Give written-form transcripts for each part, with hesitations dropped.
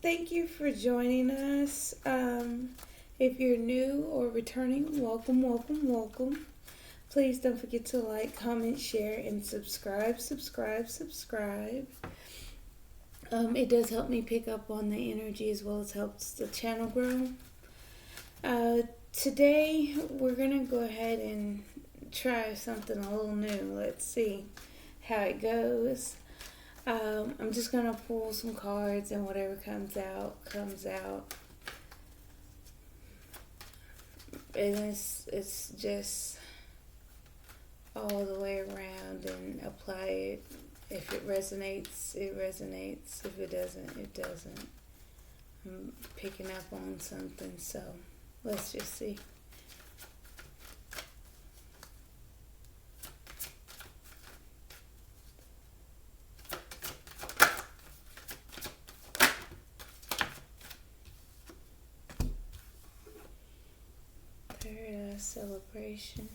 Thank you for joining us. If you're new or returning, welcome, welcome, welcome. Please don't forget to like, comment, share, and subscribe, subscribe, subscribe. It does help me pick up on the energy as well as helps the channel grow. Today, we're going to go ahead and try something a little new. Let's see how it goes. I'm just going to pull some cards, and whatever comes out, comes out. And it's just all the way around and apply it. If it resonates, it resonates. If it doesn't, it doesn't. I'm picking up on something, so let's just see. Paradise celebration.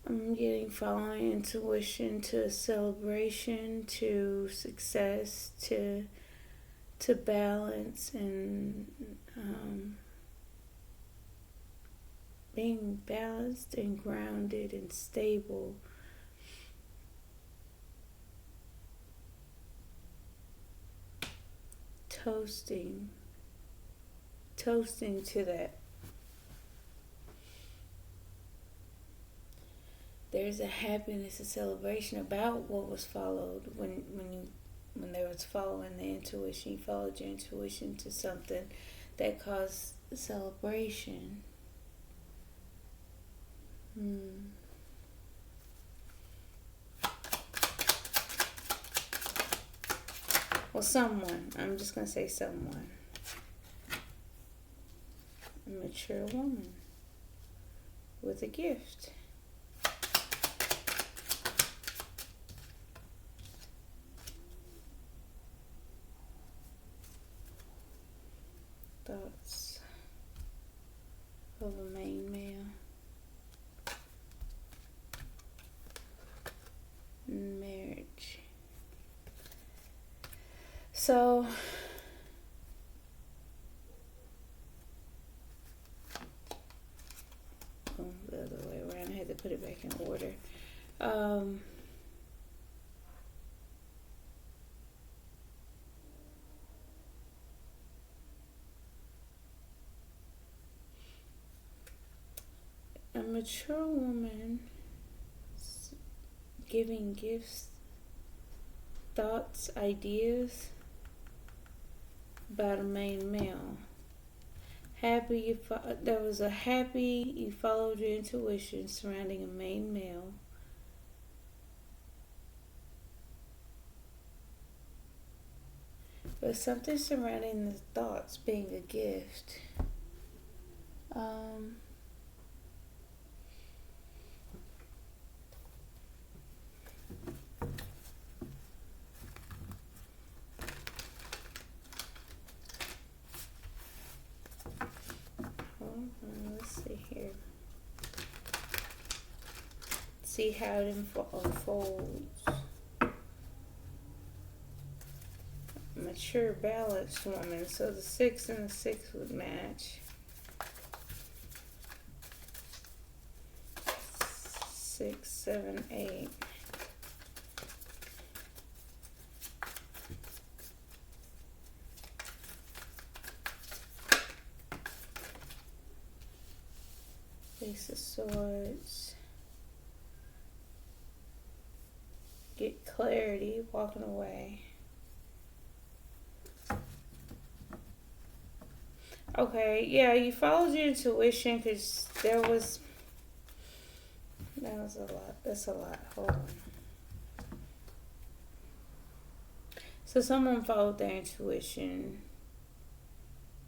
I'm getting following intuition to celebration, to success, to balance, and being balanced and grounded and stable. Toasting to that. There's a happiness, a celebration about what was followed when there was following the intuition. You followed your intuition to something that caused celebration. Well, someone. I'm just going to say someone. A mature woman with a gift. Thoughts of a main male. Marriage. So the other way around. I had to put it back in order. A mature woman giving gifts, thoughts, ideas about a main male. There was a happy, you followed your intuition surrounding a main male. But something surrounding the thoughts being a gift. Let's see here. See how it unfolds. Mature, balanced woman. So the 6 and the 6 would match. 6, 7, 8. Ace of Swords. Get clarity, walking away. Okay, yeah, you followed your intuition because that was a lot. That's a lot. Hold on. So someone followed their intuition.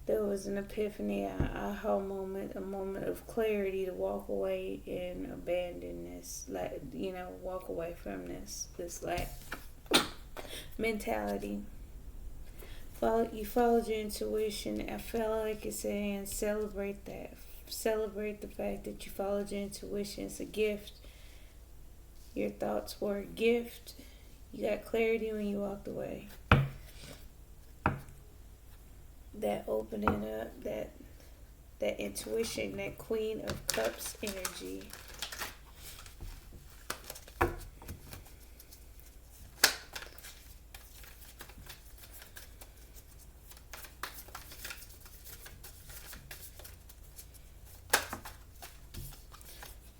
There was an epiphany, a aha moment, a moment of clarity to walk away and abandon this, walk away from this mentality. You followed your intuition. I felt like it's saying celebrate that. Celebrate the fact that you followed your intuition. It's a gift. Your thoughts were a gift. You got clarity when you walked away. That opening up, that intuition, that Queen of Cups energy.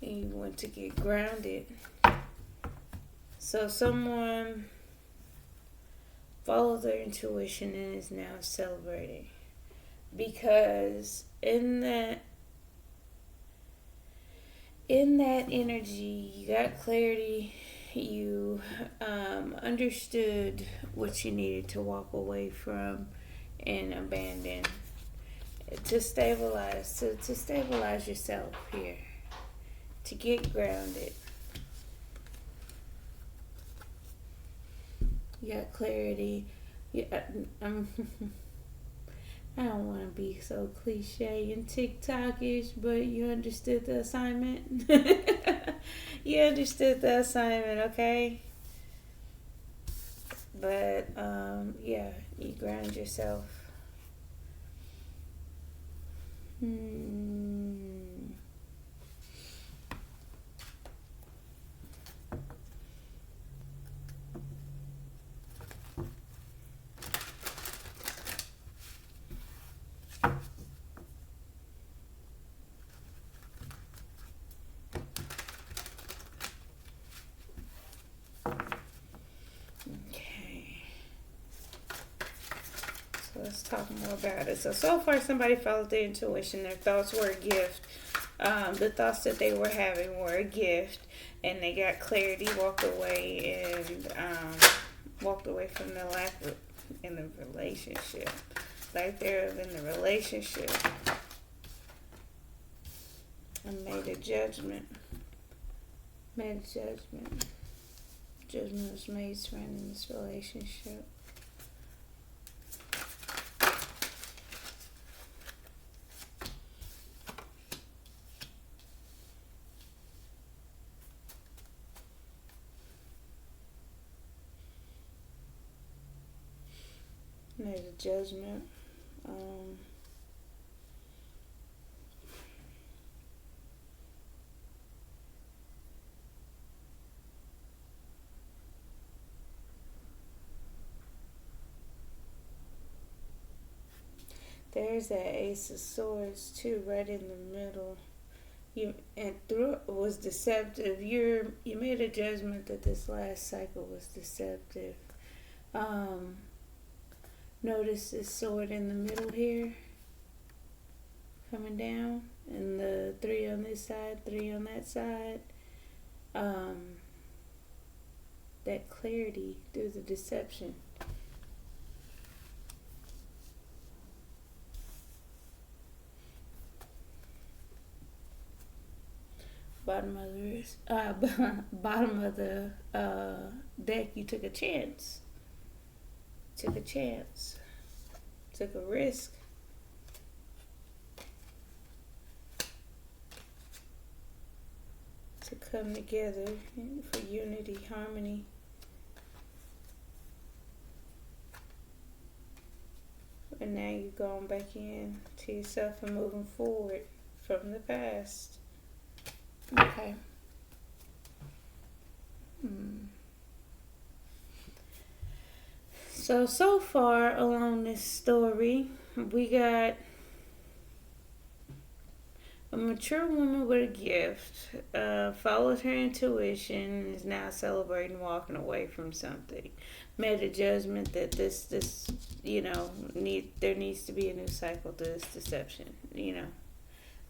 And you want to get grounded. So someone followed their intuition and is now celebrating. Because in that energy, you got clarity. You understood what you needed to walk away from and abandon to stabilize, to stabilize yourself here, to get grounded. You got clarity. Yeah, I don't want to be so cliche and TikTok-ish, but you understood the assignment. You understood the assignment, okay? But yeah, you ground yourself. Let's talk more about it. So far somebody followed their intuition. Their thoughts were a gift. The thoughts that they were having were a gift, and they got clarity, walked away, and walked away from the lack of, in the relationship. Like they're in the relationship and made a judgment. Judgment was made surrounding this relationship. Made a judgment. There's that Ace of Swords too, right in the middle. You and through it was deceptive. You made a judgment that this last cycle was deceptive. Notice this sword in the middle here, coming down, and the 3 on this side, 3 on that side. That clarity through the deception. Bottom of the deck, you took a chance. Took a risk. To come together for unity, harmony. And now you're going back in to yourself and moving forward from the past. Okay. So far along this story, we got a mature woman with a gift, followed her intuition, is now celebrating walking away from something. Made a judgment that this there needs to be a new cycle to this deception,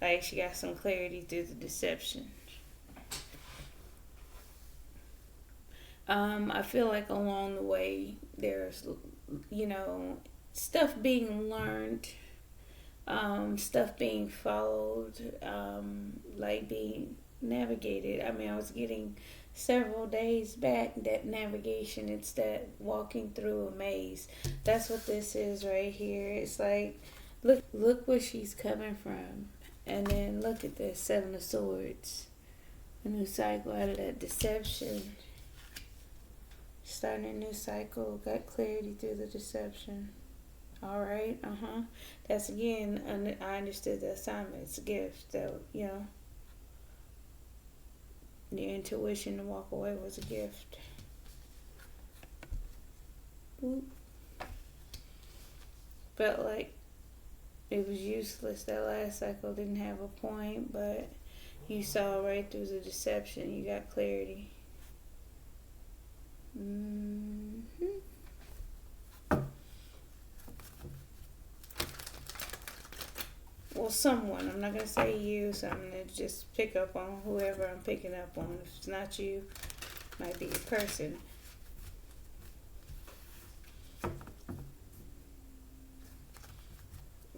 Like she got some clarity through the deception. I feel like along the way there's, stuff being learned, stuff being followed, like being navigated. I mean, I was getting several days back that navigation. It's that walking through a maze. That's what this is right here. It's like, look where she's coming from. And then look at this, Seven of Swords. A new cycle out of that deception. Starting a new cycle, got clarity through the deception. Alright, That's again, I understood the assignment. It's a gift that, your intuition to walk away was a gift. Oop. Felt like it was useless. That last cycle didn't have a point, but you saw right through the deception. You got clarity. Well, someone. I'm not going to say you, so I'm going to just pick up on whoever I'm picking up on. If it's not you, it might be a person.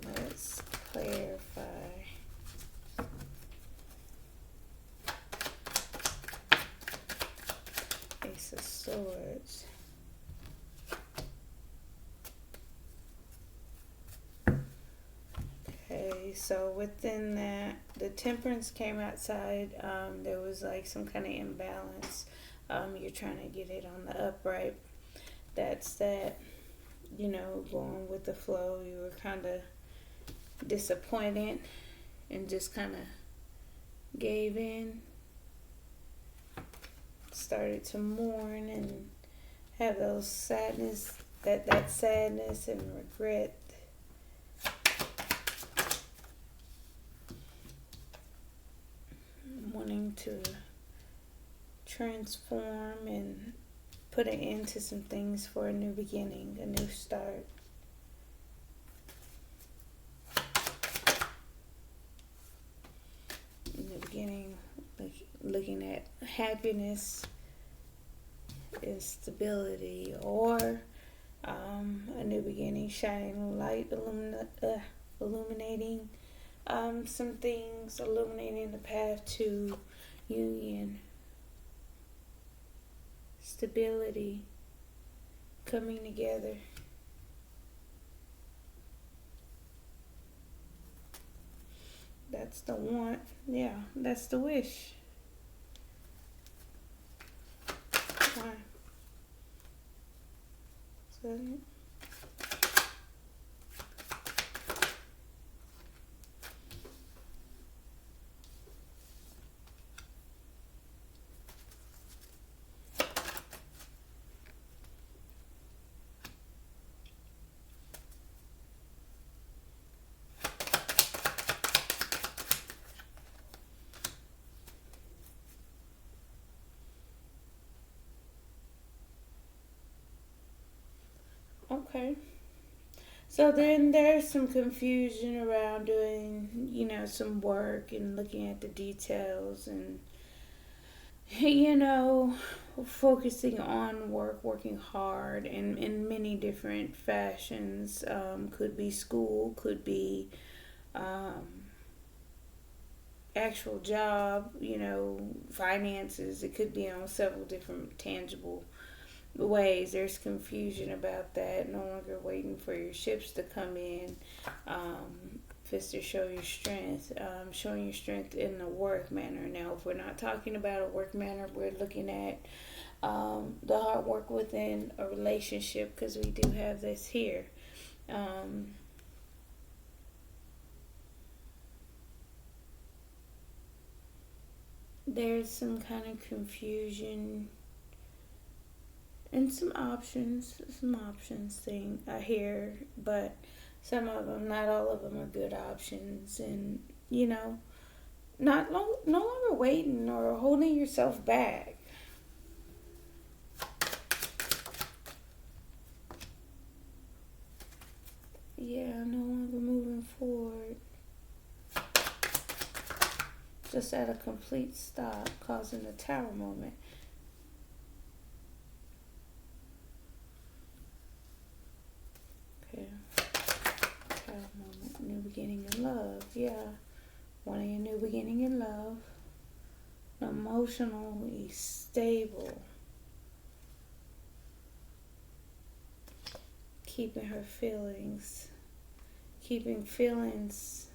Let's clarify. Ace of Swords. Okay, so within that, the Temperance came outside. There was like some kind of imbalance. You're trying to get it on the upright. That's that, going with the flow. You were kind of disappointed and just kind of gave in. Started to mourn and have those sadness, that sadness and regret. Wanting to transform and put an end to some things for a new beginning, a new start. New beginning, looking at happiness and stability, or a new beginning, shining light, illuminating some things, illuminating the path to union, stability, coming together. That's the want. Yeah, that's the wish. Why? So, okay. So then there's some confusion around doing, some work and looking at the details and, you know, focusing on work, working hard in many different fashions. Could be school, could be um, actual job, finances. It could be on several different tangible ways. There's confusion about that. No longer waiting for your ships to come in. Just to show your strength, showing your strength in the work manner. Now, if we're not talking about a work manner, we're looking at the hard work within a relationship, because we do have this here. There's some kind of confusion and some options thing I hear, but some of them, not all of them, are good options, and no longer waiting or holding yourself back. Yeah, no longer moving forward. Just at a complete stop, causing a tower moment. Okay. Tower moment. New beginning in love. Yeah. Wanting a new beginning in love. Emotionally stable. Keeping her feelings. Keeping feelings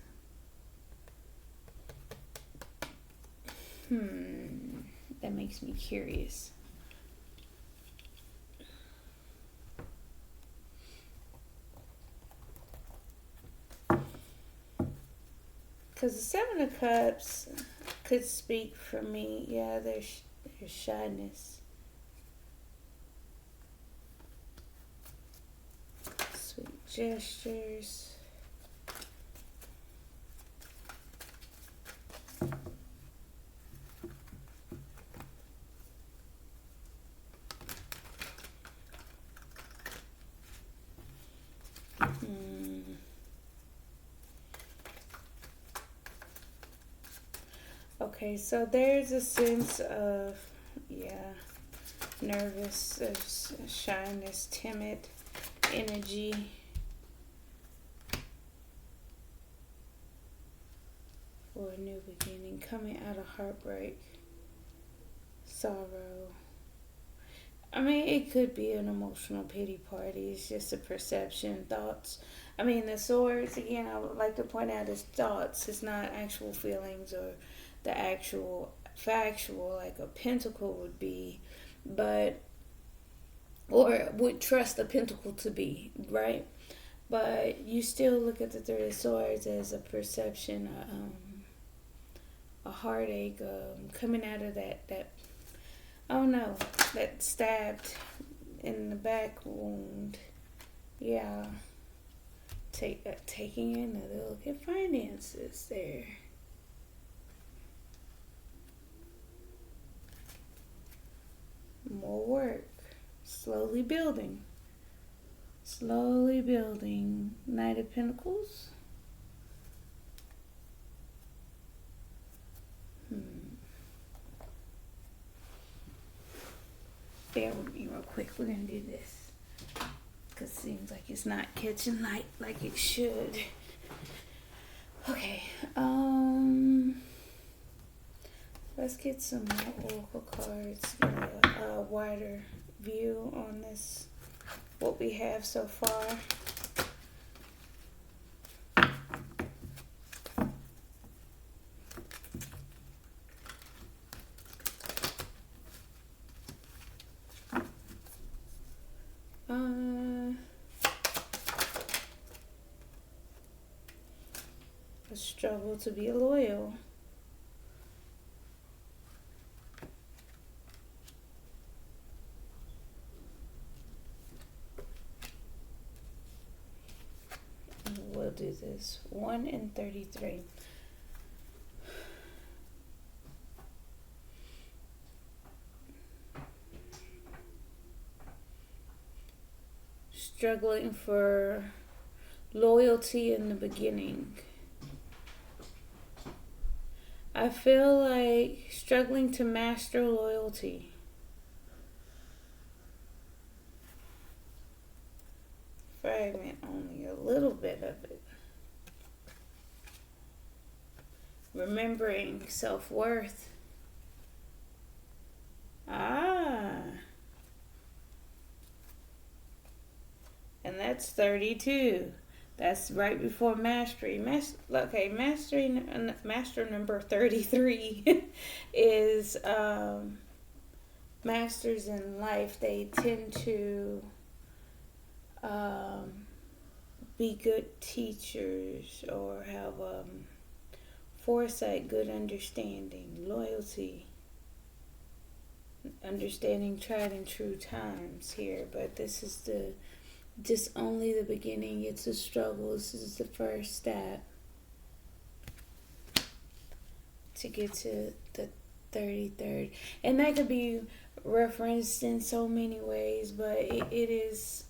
That makes me curious. Because the Seven of Cups could speak for me. Yeah, there's shyness. Sweet gestures. Okay, so there's a sense of, nervous, shyness, timid energy. For a new beginning, coming out of heartbreak, sorrow. I mean, it could be an emotional pity party. It's just a perception, thoughts. I mean, the swords, again, I would like to point out, is thoughts. It's not actual feelings or the actual factual, like a pentacle would be, but, or would trust a pentacle to be, right? But you still look at the Three of Swords as a perception, a heartache, coming out of that oh no, that stabbed in the back wound. Yeah. Taking another look at finances there. More work. Slowly building. Slowly building. Knight of Pentacles. Bear with me real quick. We're going to do this. Because it seems like it's not catching light like it should. Okay. Let's get some more oracle cards. Get a wider view on this. What we have so far. A struggle to be loyal. We'll do this. 1 and 33. Struggling for loyalty in the beginning. I feel like struggling to master loyalty. Fragment only a little bit of it. Remembering self-worth. And that's 32. That's right before mastery. Master number 33 is masters in life. They tend to be good teachers or have foresight, good understanding, loyalty, understanding tried and true times here. But this is just only the beginning. It's a struggle. This is the first step to get to the 33rd. And that could be referenced in so many ways, but it is,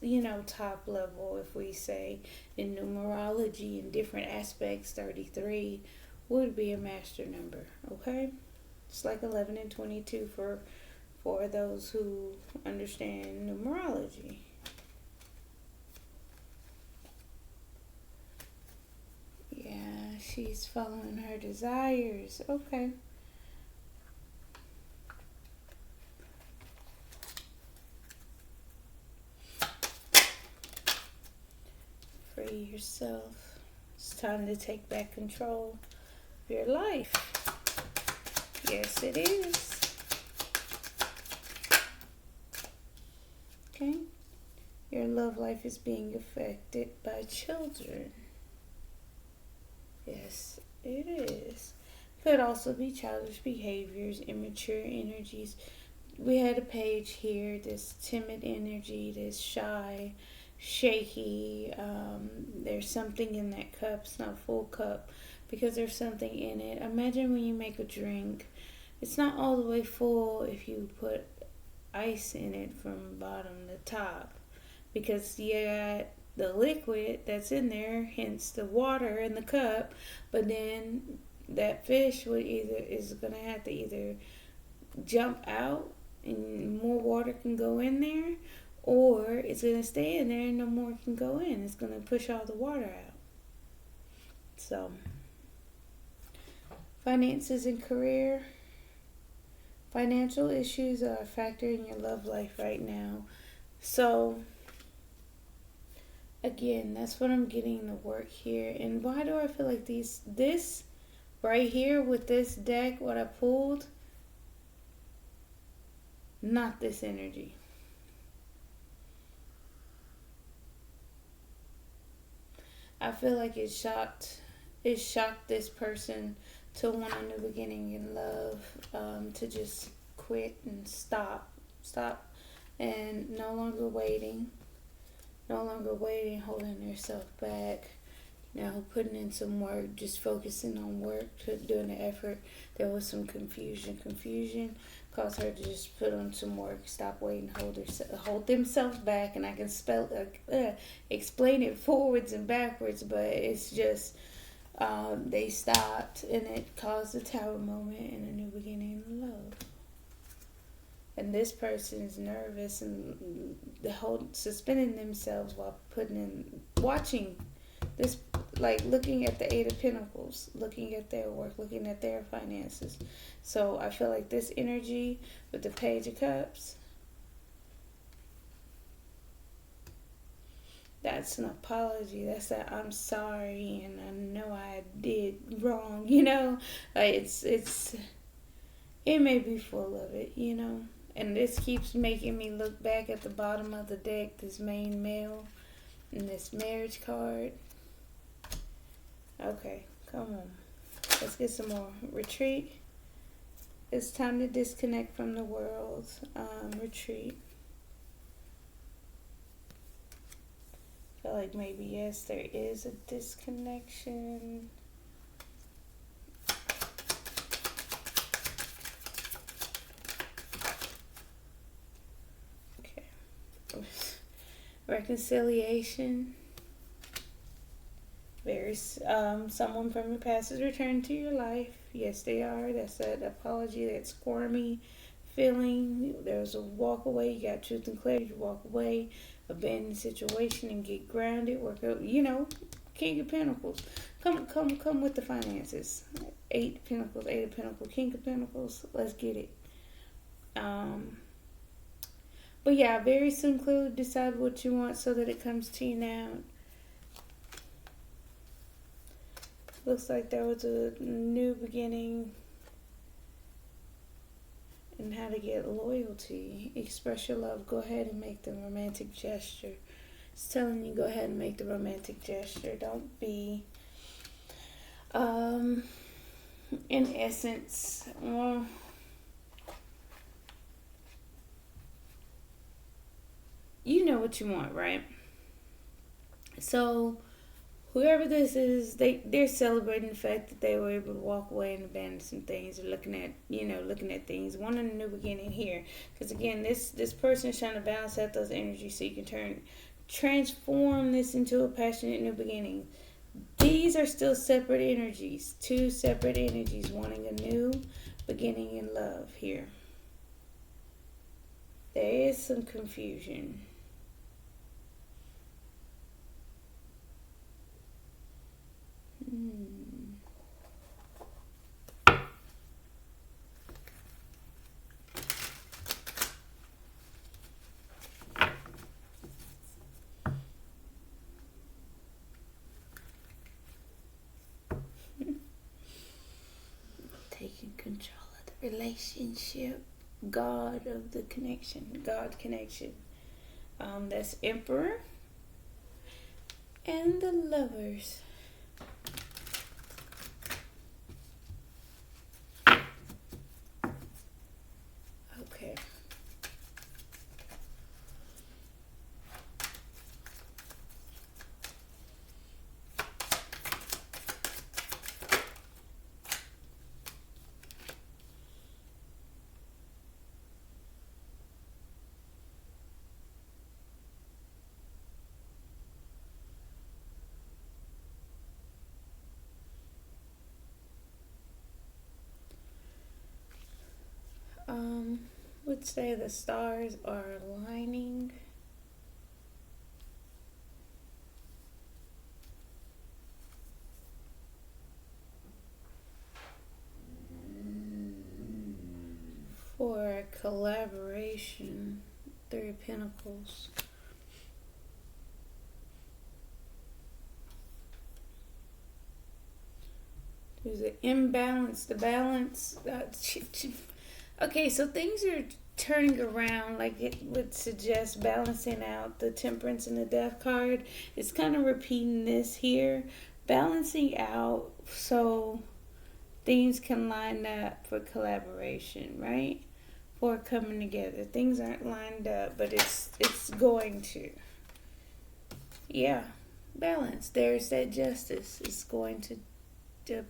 top level. If we say in numerology and different aspects, 33 would be a master number, okay? It's like 11 and 22 for those who understand numerology. Yeah, she's following her desires. Okay. Free yourself. It's time to take back control of your life. Yes, it is. Okay. Your love life is being affected by children. Yes, it is. Could also be childish behaviors, immature energies. We had a page here, this timid energy, this shy, shaky. There's something in that cup. It's not a full cup because there's something in it. Imagine when you make a drink, it's not all the way full if you put ice in it from bottom to top because you got the liquid that's in there, hence the water in the cup, but then that fish would either is gonna have to either jump out and more water can go in there, or it's gonna stay in there and no more can go in. It's gonna push all the water out. So, finances and career. Financial issues are a factor in your love life right now. So, again, that's what I'm getting to work here. And why do I feel like this right here with this deck, what I pulled, not this energy. I feel like it shocked this person to want a new beginning in love, to just quit and stop, and no longer waiting, holding yourself back. Now putting in some work, just focusing on work, doing the effort. There was some confusion. Confusion caused her to just put on some work, stop waiting, hold themselves back. And I can explain it forwards and backwards, but it's just they stopped, and it caused a tower moment and a new beginning in love. And this person is nervous and suspending themselves while watching this, like looking at the Eight of Pentacles, looking at their work, looking at their finances. So I feel like this energy with the Page of Cups, that's an apology. That's that I'm sorry and I know I did wrong, Like it may be full of it, And this keeps making me look back at the bottom of the deck, this main male and this marriage card. Okay, come on. Let's get some more. Retreat. It's time to disconnect from the world. Retreat. I feel like maybe, yes, there is a disconnection. Okay. Reconciliation. Someone from your past is returning to your life. Yes, they are. That's that apology, that squirmy feeling. There's a walk away. You got truth and clarity. You walk away, abandon the situation, and get grounded. Work out. King of Pentacles. Come with the finances. Eight of Pentacles. King of Pentacles. Let's get it. But yeah, very soon, clearly decide what you want so that it comes to you now. Looks like there was a new beginning in how to get loyalty. Express your love. Go ahead and make the romantic gesture. It's telling you, go ahead and make the romantic gesture. Don't be, in essence, you know what you want, right? So whoever this is, they're celebrating the fact that they were able to walk away and abandon some things, or looking at things, wanting a new beginning here. Because again, this person is trying to balance out those energies so you can transform this into a passionate new beginning. These are still separate energies, two separate energies, wanting a new beginning in love here. There is some confusion. Taking control of the relationship, God of the connection, God connection. That's Emperor and the Lovers. Okay. Would say the stars are aligning. For collaboration, Three of Pentacles. There's an imbalance. The balance. Okay, so things are turning around. Like it would suggest balancing out. The Temperance and the Death card. It's kind of repeating this here. Balancing out so things can line up for collaboration, right? For coming together. Things aren't lined up, but it's going to. Yeah, balance. There's that justice. It's going to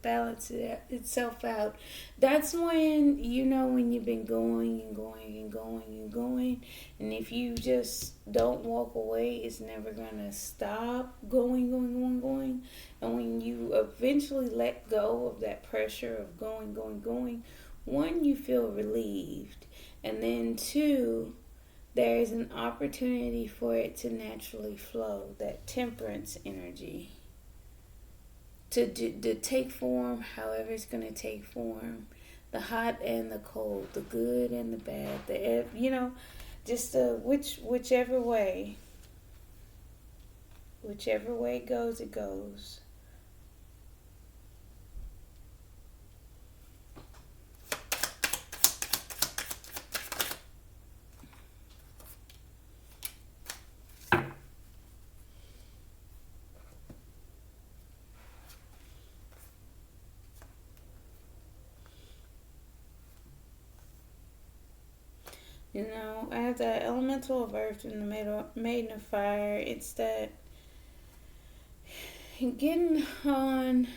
balance itself out. That's when, when you've been going and going and going and going, and if you just don't walk away, it's never gonna stop going, going, going, going. And when you eventually let go of that pressure of going, going, going, one, you feel relieved, and then two, there is an opportunity for it to naturally flow, that temperance energy. To take form however it's going to take form, the hot and the cold, the good and the bad, just whichever way it goes, it goes. I have that elemental of earth and the maiden of fire. It's that getting on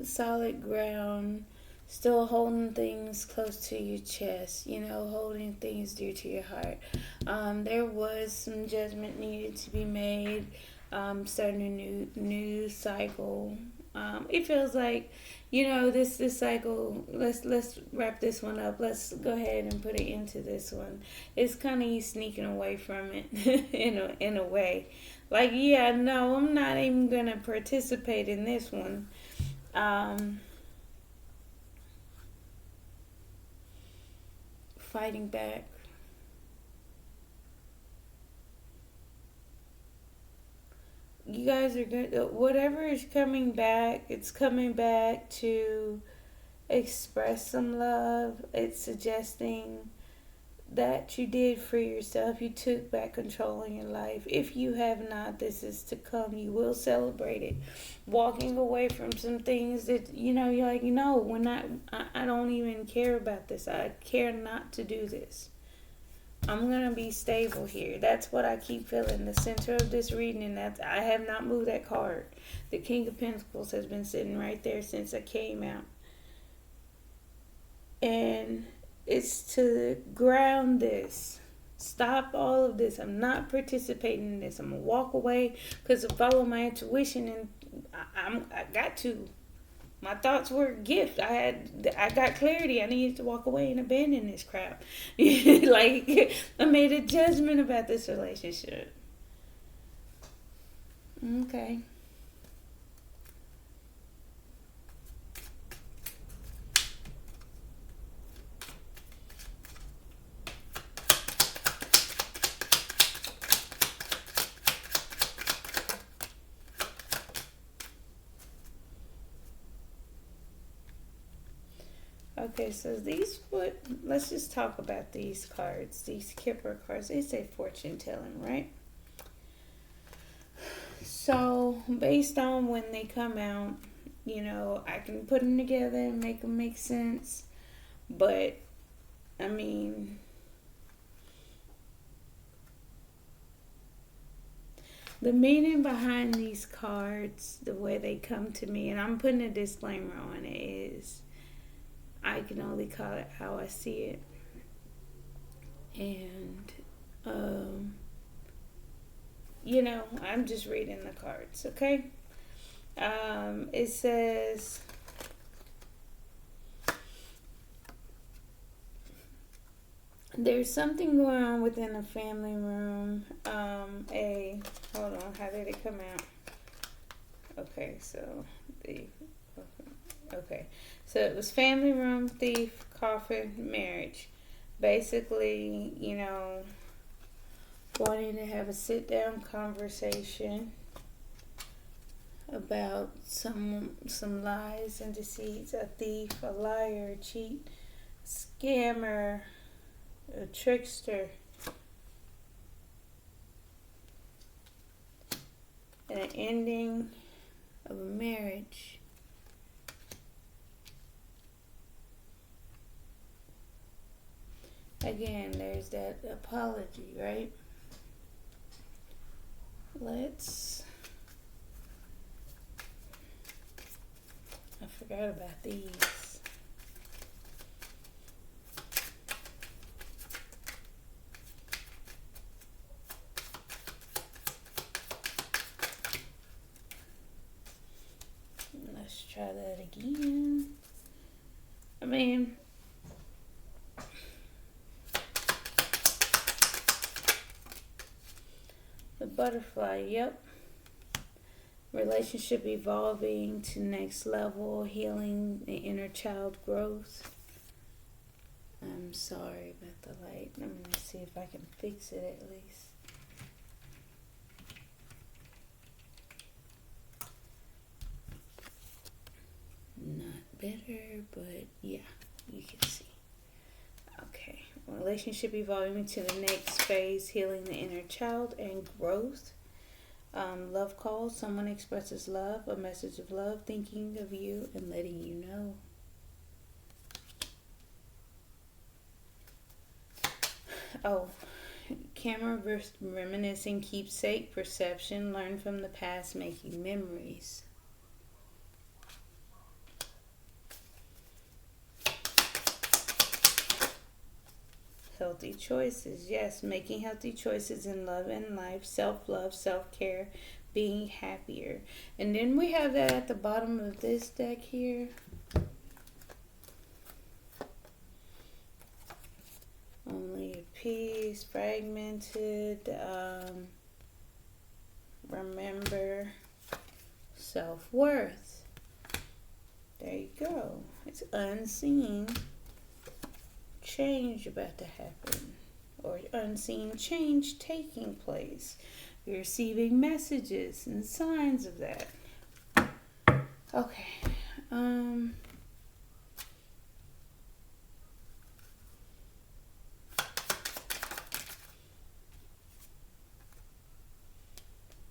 solid ground, still holding things close to your chest, holding things dear to your heart. There was some judgment needed to be made, starting a new cycle. It feels like, this cycle. Let's wrap this one up. Let's go ahead and put it into this one. It's kind of you sneaking away from it in a way. Like, yeah, no, I'm not even gonna participate in this one. Fighting back. You guys are good. Whatever is coming back, it's coming back to express some love. It's suggesting that you did for yourself. You took back control in your life. If you have not, this is to come. You will celebrate it. Walking away from some things that, you're like, when I don't even care about this. I care not to do this. I'm going to be stable here. That's what I keep feeling. The center of this reading, and that I have not moved that card. The King of Pentacles has been sitting right there since I came out. And it's to ground this. Stop all of this. I'm not participating in this. I'm going to walk away because I follow my intuition, and I got to. My thoughts were a gift. I got clarity. I needed to walk away and abandon this crap. Like, I made a judgment about this relationship. Okay. Okay, so let's just talk about these cards, these Kipper cards. They say fortune telling, right? So, based on when they come out, I can put them together and make them make sense. But, I mean, the meaning behind these cards, the way they come to me, and I'm putting a disclaimer on it, is I can only call it how I see it. And, I'm just reading the cards, okay? It says, there's something going on within a family room. Hold on, how did it come out? Okay, so so it was family room, thief, coffin, marriage. Basically, wanting to have a sit down conversation about some lies and deceits, a thief, a liar, a cheat, scammer, a trickster, and an ending of a marriage. Again, there's that apology, right? I forgot about these. Let's try that again. I mean, the butterfly, yep. Relationship evolving to next level, healing the inner child growth. I'm sorry about the light. I'm going to see if I can fix it at least. Not better, but yeah, you can see. Okay. Relationship evolving to the next phase, healing the inner child and growth. Love call, someone expresses love, a message of love, thinking of you and letting you know. Oh, camera versus reminiscing, keepsake, perception, learn from the past, making memories. Healthy choices, yes, making healthy choices in love and life, self-love, self-care, being happier. And then we have that at the bottom of this deck here. Only a piece, fragmented, remember, self-worth. There you go. It's unseen change about to happen, or unseen change taking place. You're receiving messages and signs of that. Okay.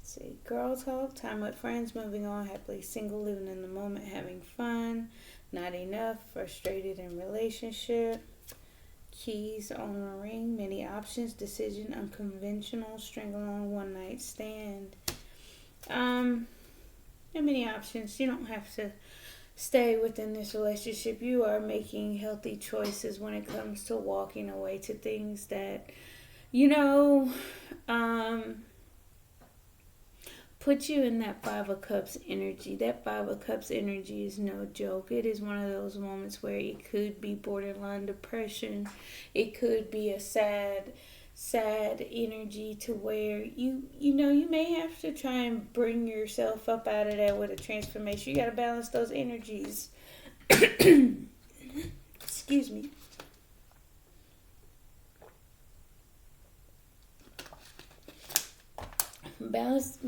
See, girl talk, time with friends, moving on, happily single, living in the moment, having fun, not enough, frustrated in relationship. Keys on a ring, many options, decision, unconventional, string along, one night stand. There are many options. You don't have to stay within this relationship. You are making healthy choices when it comes to walking away to things that, put you in that Five of Cups energy. That Five of Cups energy is no joke. It is one of those moments where it could be borderline depression. It could be a sad energy to where you may have to try and bring yourself up out of that with a transformation. You got to balance those energies. Excuse me. Balance.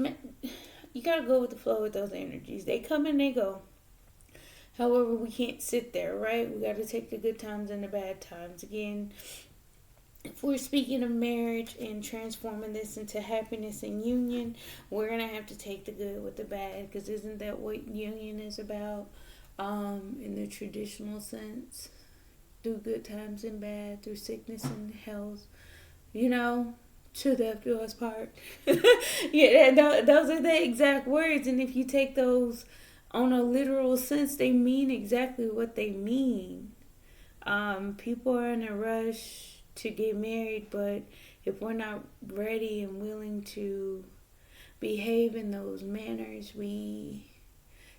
You gotta go with the flow with those energies. They come and they go. However, we can't sit there, right? We got to take the good times and the bad times. Again, if we're speaking of marriage and transforming this into happiness and union, we're going to have to take the good with the bad, because isn't that what union is about, in the traditional sense? Through good times and bad, through sickness and health, you know, to death do us part. Yeah, those are the exact words. And if you take those on a literal sense, they mean exactly what they mean. People are in a rush to get married, but if we're not ready and willing to behave in those manners, we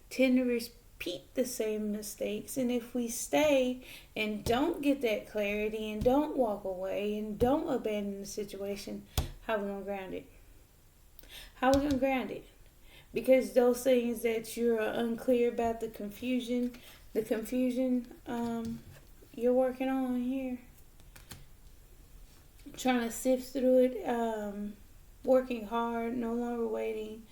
tend to repeat the same mistakes. And if we stay and don't get that clarity and don't walk away and don't abandon the situation, how are we going to ground it? How are we going to ground it? Because those things that you're unclear about, the confusion you're working on here, trying to sift through it, working hard, no longer waiting,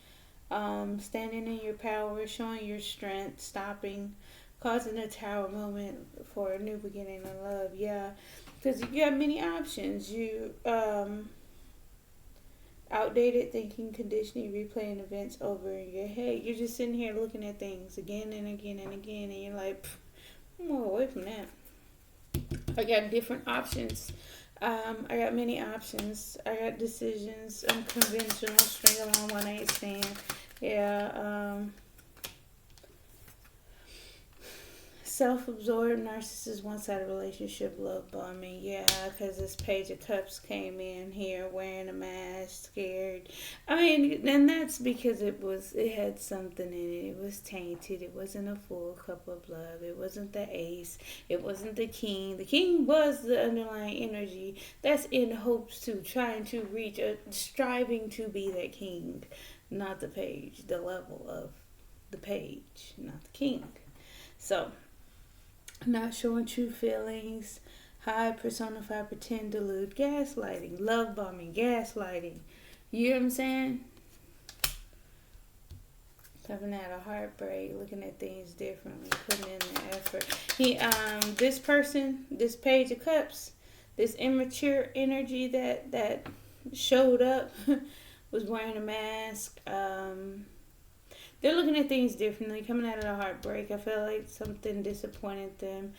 standing in your power, showing your strength, stopping, causing a tower moment for a new beginning of love. Yeah, because you have many options. You outdated thinking, conditioning, replaying events over in your head. You're just sitting here looking at things again and again and again, and you're like, I'm more away from that. I got different options. I got many options. I got decisions, unconventional, string along, one night stand. Yeah, self-absorbed, narcissist, one-sided relationship, love bombing. Yeah, because this Page of Cups came in here wearing a mask, scared. I mean, and that's because it had something in it. It was tainted. It wasn't a full cup of love. It wasn't the ace. It wasn't the king. The king was the underlying energy that's in hopes to trying to reach, striving to be that king, not the page, the level of the page, not the king. So, not showing true feelings, hide, personify, pretend, delude, gaslighting, love bombing, gaslighting. You know what I'm saying? Having had a heartbreak, looking at things differently, putting in the effort. This person, this Page of Cups, this immature energy that showed up, was wearing a mask. They're looking at things differently, coming out of a heartbreak. I feel like something disappointed them.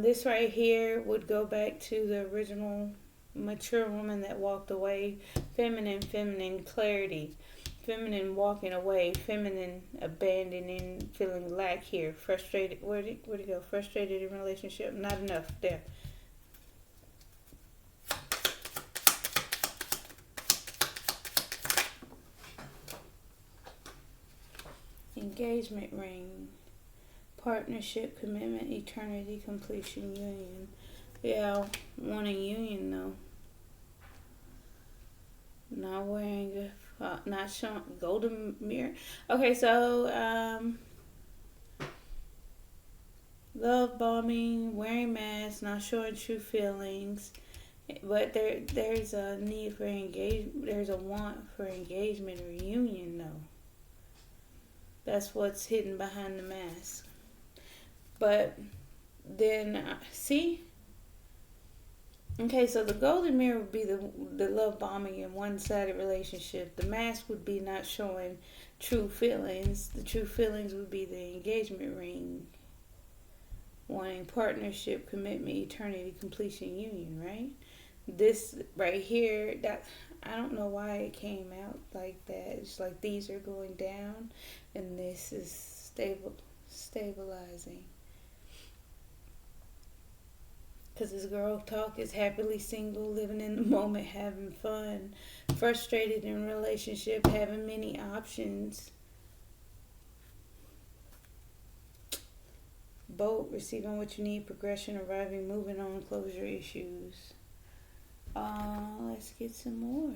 This right here would go back to the original mature woman that walked away. Feminine clarity. Feminine walking away. Feminine abandoning, feeling lack here. Frustrated. Where'd it go? Frustrated in relationship. Not enough. There. Engagement ring, partnership, commitment, eternity, completion, union. Yeah, wanting union though. Not wearing, not showing golden mirror. Okay, so love bombing, wearing masks, not showing true feelings. But there's a need for engagement. There's a want for engagement or union though. That's what's hidden behind the mask. But then, see? Okay, so the golden mirror would be the love bombing and one-sided relationship. The mask would be not showing true feelings. The true feelings would be the engagement ring. Wanting partnership, commitment, eternity, completion, union, right? This right here, that I don't know why it came out like that. It's like these are going down and this is stabilizing. Because this girl talk is happily single, living in the moment, having fun, frustrated in relationship, having many options. Boat, receiving what you need, progression, arriving, moving on, closure issues. Let's get some more.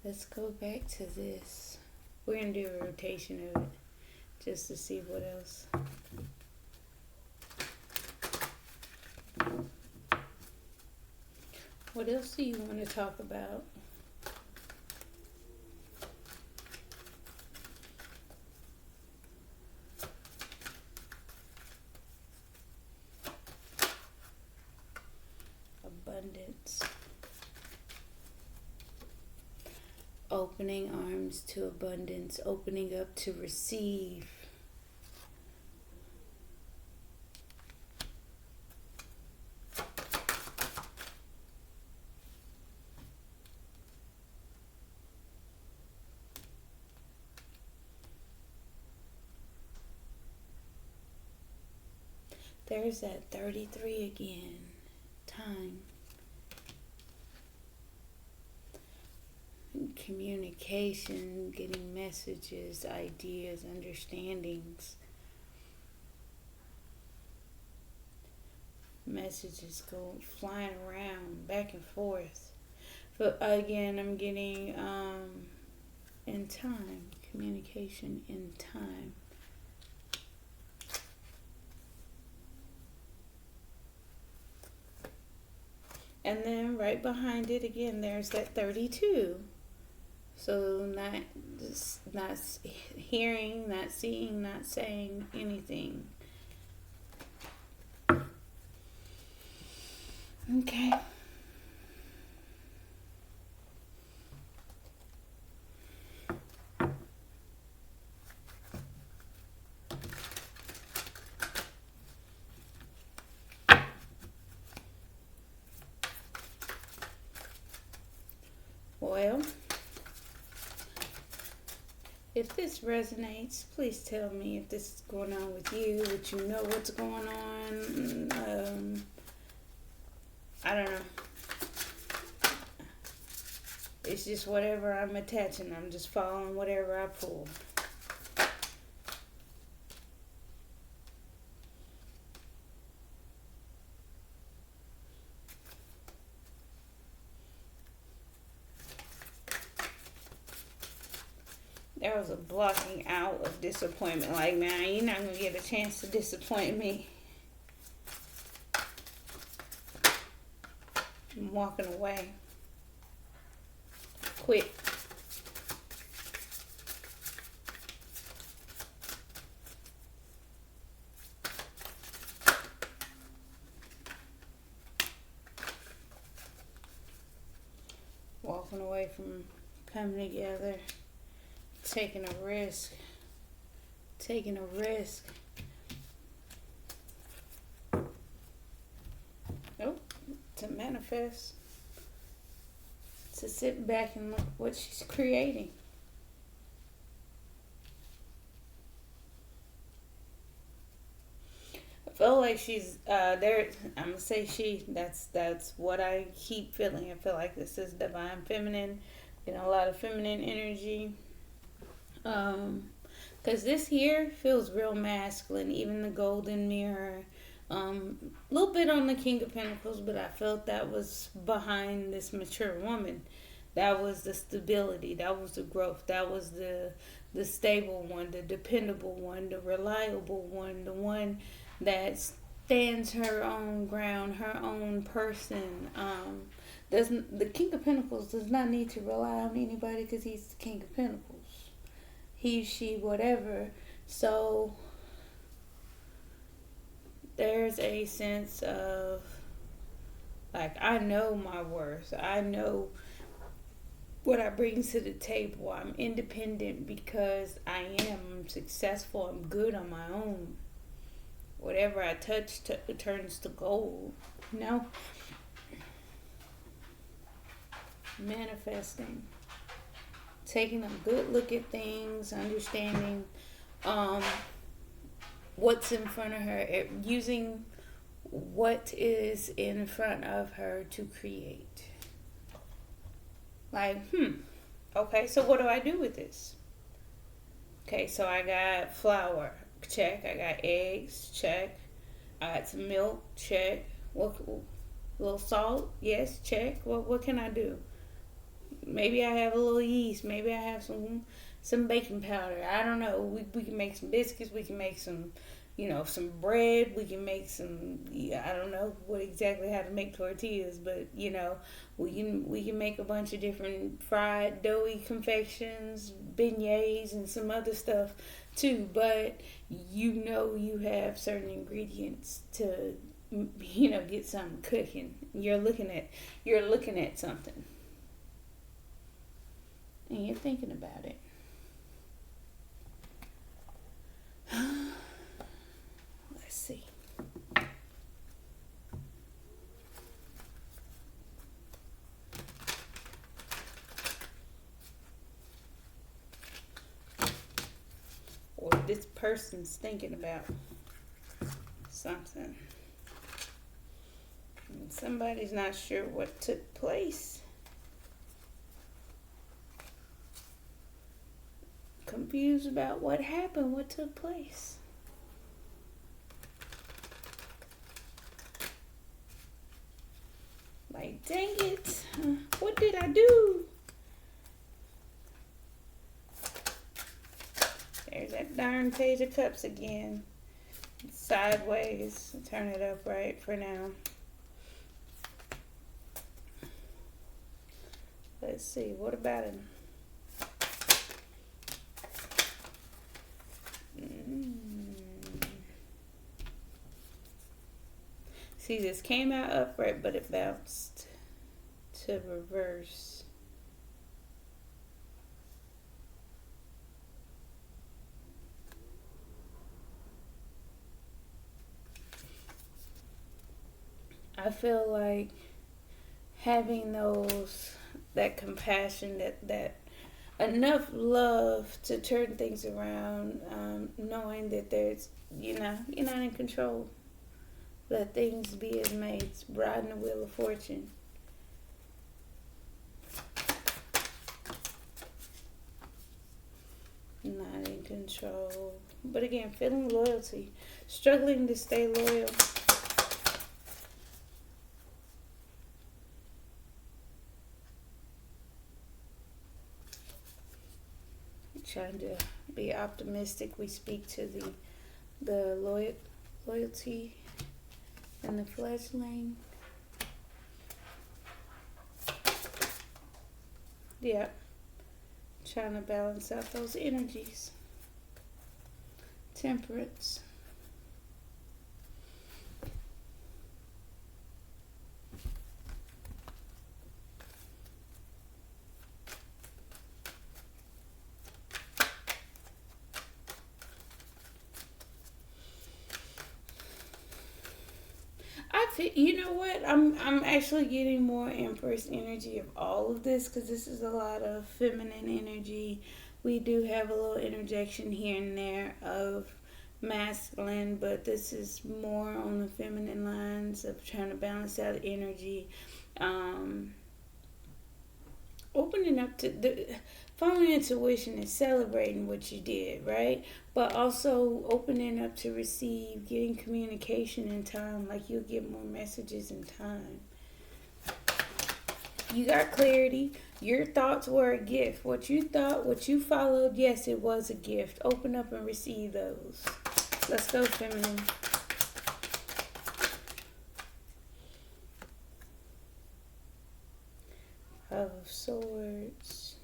Let's go back to this. We're going to do a rotation of it just to see what else. What else do you want to talk about? opening arms to abundance, opening up to receive. There's that 33 again. Time. Communication, getting messages, ideas, understandings. Messages go flying around back and forth. But again, I'm getting in time. Communication in time. And then right behind it again, there's that 32. So not hearing, not seeing, not saying anything. Okay. Well, if this resonates, please tell me if this is going on with you, that you know what's going on. I don't know. It's just whatever I'm attaching. I'm just following whatever I pull. There was a blocking out of disappointment. Like, man, you're not going to get a chance to disappoint me. I'm walking away. Quit. Walking away from coming together. Taking a risk. Taking a risk. Nope. To manifest. To sit back and look what she's creating. I feel like she's there. I'm gonna say she. That's what I keep feeling. I feel like this is divine feminine. A lot of feminine energy. Because this here feels real masculine. Even the golden mirror. A little bit on the King of Pentacles, but I felt that was behind this mature woman. That was the stability. That was the growth. That was the stable one, the dependable one, the reliable one, the one that stands her own ground, her own person. The King of Pentacles does not need to rely on anybody because he's the King of Pentacles. He, she, whatever. So there's a sense of, like, I know my worth. I know what I bring to the table. I'm independent because I am successful. I'm good on my own. Whatever I touch turns to gold. Manifesting. Taking a good look at things, understanding what's in front of her, using what is in front of her to create. Like, okay, so what do I do with this? Okay, so I got flour, check. I got eggs, check. I got some milk, check. What, a little salt, yes, check. What can I do? Maybe I have a little yeast. Maybe I have some baking powder. I don't know. We can make some biscuits. We can make some, some bread. We can make some. I don't know what exactly how to make tortillas, but we can make a bunch of different fried doughy confections, beignets, and some other stuff too. But you have certain ingredients to get something cooking. You're looking at something. and you're thinking about it. Let's see. Or this person's thinking about something. And somebody's not sure what took place. Confused about what happened, what took place. Like, dang it, what did I do? There's that darn Page of Cups again. Sideways. Turn it upright for now. Let's see, what about him? See, this came out upright, but it bounced to reverse. I feel like having that compassion, that enough love to turn things around, knowing that you're not in control. Let things be as made, riding the wheel of fortune. Not in control. But again, feeling loyalty. Struggling to stay loyal. Trying to be optimistic. We speak to the loyalty and the fledgling. Yeah. Trying to balance out those energies. Temperance. You know what? I'm actually getting more Empress energy of all of this, because this is a lot of feminine energy. We do have a little interjection here and there of masculine, but this is more on the feminine lines of trying to balance out energy. Opening up to following intuition is celebrating what you did, right? But also opening up to receive, getting communication in time. Like, you'll get more messages in time. You got clarity. Your thoughts were a gift. What you thought, what you followed, yes, it was a gift. Open up and receive those. Let's go, feminine. Five of Swords.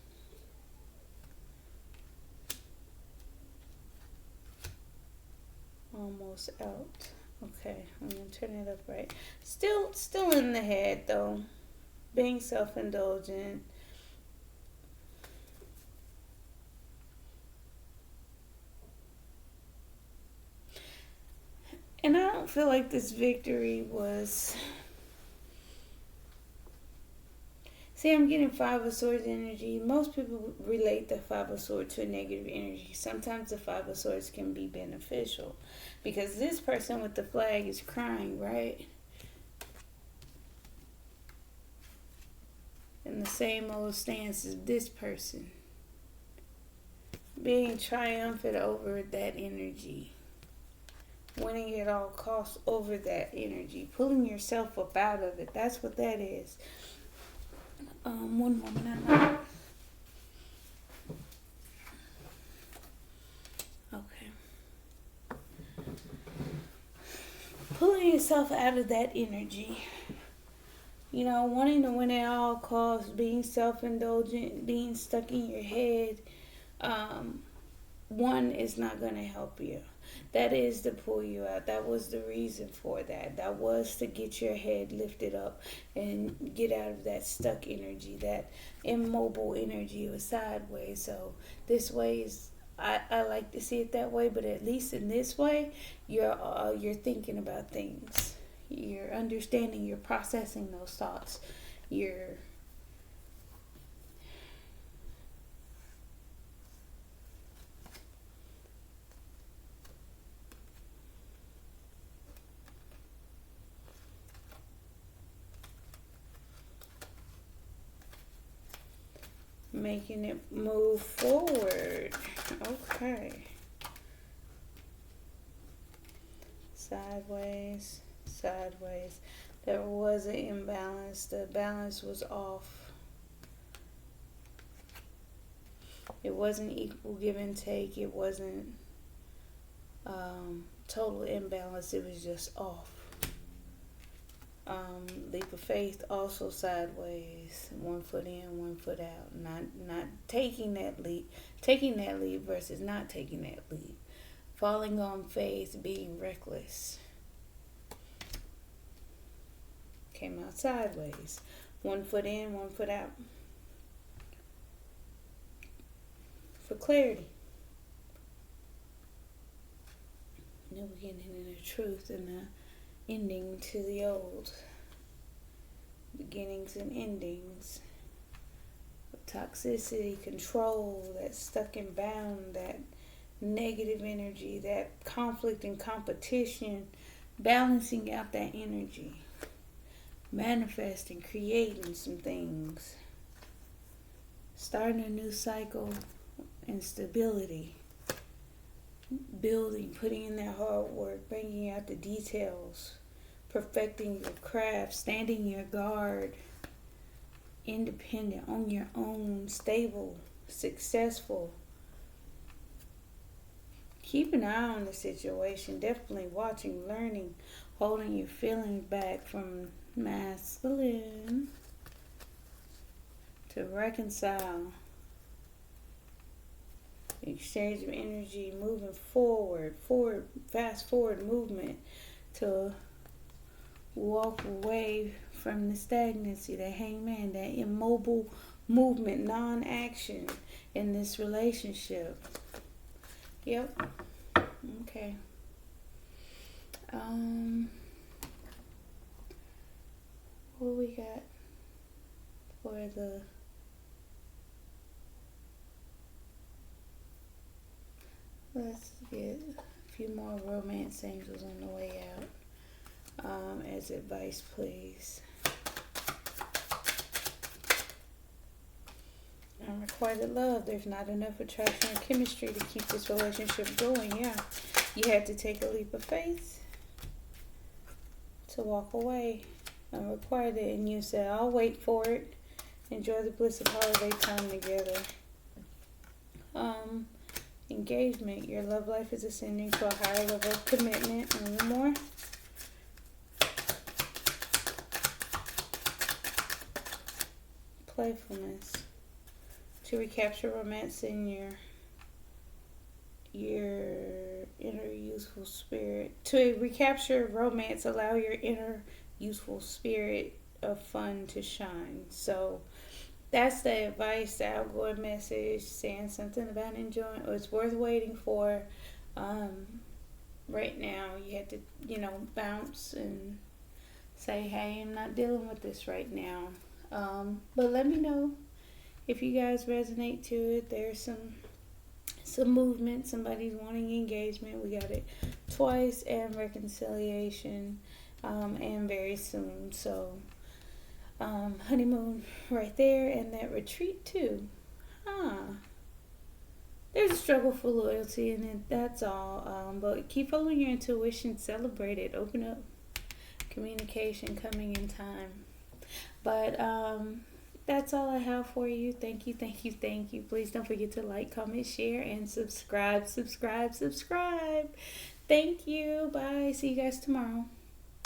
Almost out. Okay, I'm gonna turn it up right. Still in the head though. Being self-indulgent. And I don't feel like this victory was... See, I'm getting Five of Swords energy. Most people relate the Five of Swords to a negative energy. Sometimes the Five of Swords can be beneficial, because this person with the flag is crying, right? In the same old stance as this person. Being triumphant over that energy. Winning at all costs over that energy. Pulling yourself up out of it. That's what that is. One moment. Okay. Pulling yourself out of that energy. You know, wanting to win at all costs, being self-indulgent, being stuck in your head, one is not going to help you. that is to pull you out. That was the reason for that. That was to get your head lifted up and get out of that stuck energy, that immobile energy or sideways. So this way is, I like to see it that way, but at least in this way, you're thinking about things. You're understanding, you're processing those thoughts. You're making it move forward. Okay. Sideways, sideways. There was an imbalance. The balance was off. It wasn't equal give and take. It wasn't total imbalance. It was just off. Leap of faith also sideways, 1 foot in, 1 foot out. Not taking that leap, taking that leap versus not taking that leap. Falling on faith, being reckless. Came out sideways, 1 foot in, 1 foot out. For clarity. New beginning and the truth and the ending to the old. Beginnings and endings. Toxicity, control, that stuck and bound, that negative energy, that conflict and competition, balancing out that energy. Manifesting, creating some things. Starting a new cycle and stability. Building, putting in that hard work, bringing out the details, perfecting your craft, standing your guard, independent, on your own, stable, successful. Keep an eye on the situation, definitely watching, learning, holding your feelings back from masculine to reconcile. Exchange of energy, moving forward, fast forward movement to walk away from the stagnancy, the hangman, that immobile movement, non-action in this relationship. Yep. Okay. What we got for the let's get a few more romance angels on the way out. As advice, please. Unrequited love. There's not enough attraction or chemistry to keep this relationship going. Yeah. You had to take a leap of faith to walk away. Unrequited it. And you said, I'll wait for it. Enjoy the bliss of holiday time together. Engagement. Your love life is ascending to a higher level of commitment. And one more. Playfulness. To recapture romance in your inner youthful spirit. To recapture romance, allow your inner youthful spirit of fun to shine. So that's the advice, the outgoing message, saying something about enjoying, or it's worth waiting for. Right now, you have to, bounce and say, hey, I'm not dealing with this right now. But let me know if you guys resonate to it. There's some movement. Somebody's wanting engagement. We got it twice, and reconciliation, and very soon. So honeymoon right there, and that retreat too. There's a struggle for loyalty, and that's all. But keep following your intuition, celebrate it, open up, communication coming in time. But that's all I have for you. Thank you, thank you, thank you. Please don't forget to like, comment, share, and subscribe. Thank you. Bye. See you guys tomorrow.